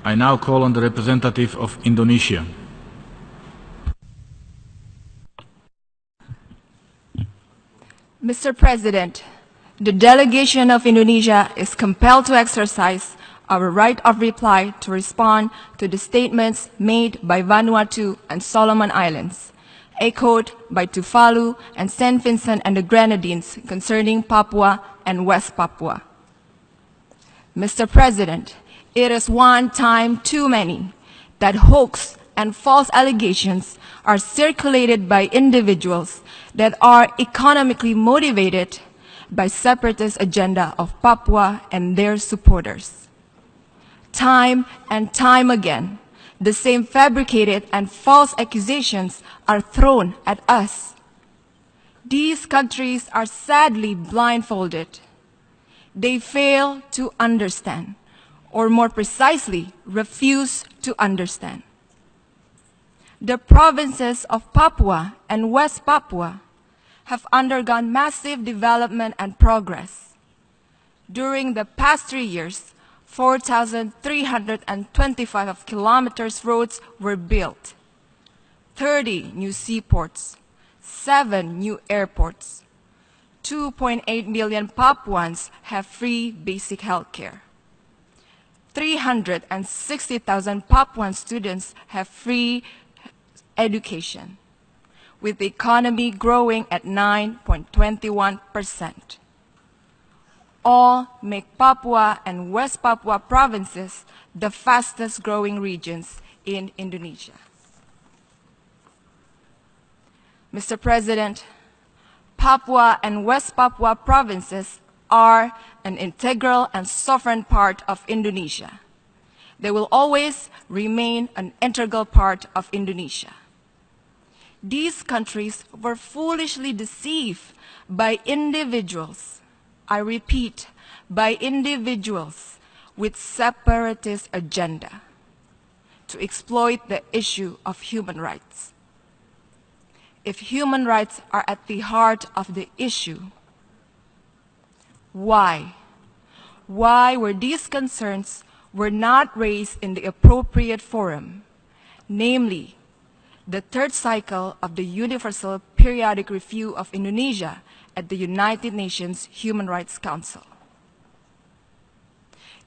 I now call on the representative of Indonesia. Mr. President, the delegation of Indonesia is compelled to exercise our right of reply to respond to the statements made by Vanuatu and Solomon Islands, echoed by Tuvalu and St. Vincent and the Grenadines concerning Papua and West Papua. Mr. President, it is one time too many that hoax and false allegations are circulated by individuals that are economically motivated by separatist agenda of Papua and their supporters. Time and time again, the same fabricated and false accusations are thrown at us. These countries are sadly blindfolded. They fail to understand, or more precisely, refuse to understand. The provinces of Papua and West Papua have undergone massive development and progress. During the past 3 years, 4,325 kilometers roads were built, 30 new seaports, 7 new airports. 2.8 million Papuans have free basic health care. 360,000 Papuan students have free education, with the economy growing at 9.21%. All make Papua and West Papua provinces the fastest growing regions in Indonesia. Mr. President, Papua and West Papua provinces are an integral and sovereign part of Indonesia. They will always remain an integral part of Indonesia. These countries were foolishly deceived by individuals, I repeat, by individuals with separatist agenda to exploit the issue of human rights. If human rights are at the heart of the issue, why? Why were these concerns not raised in the appropriate forum, namely the third cycle of the Universal Periodic Review of Indonesia at the United Nations Human Rights Council?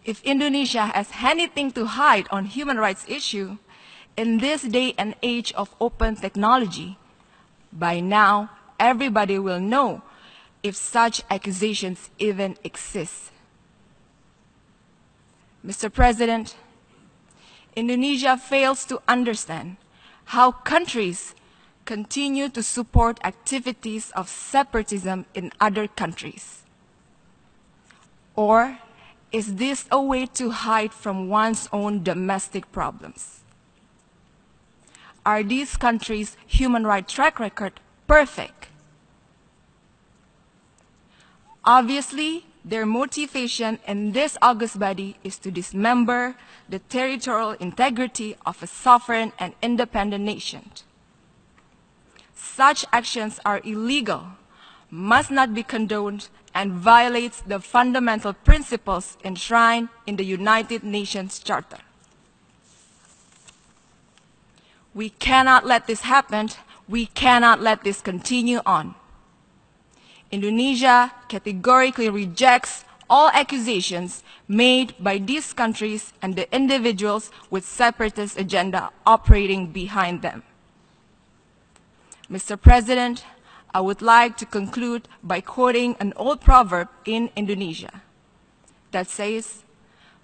If Indonesia has anything to hide on human rights issue, in this day and age of open technology, by now everybody will know if such accusations even exist. Mr. President, Indonesia fails to understand how countries continue to support activities of separatism in other countries. Or is this a way to hide from one's own domestic problems? Are these countries' human rights track record perfect? Obviously, their motivation in this august body is to dismember the territorial integrity of a sovereign and independent nation. Such actions are illegal, must not be condoned, and violates the fundamental principles enshrined in the United Nations Charter. We cannot let this happen. We cannot let this continue on. Indonesia categorically rejects all accusations made by these countries and the individuals with separatist agenda operating behind them. Mr. President, I would like to conclude by quoting an old proverb in Indonesia that says,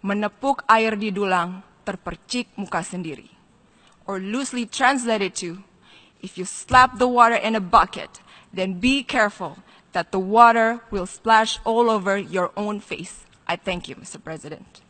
"Menepuk air di dulang, terpercik muka sendiri." Or loosely translated to, if you slap the water in a bucket, then be careful that the water will splash all over your own face. I thank you, Mr. President.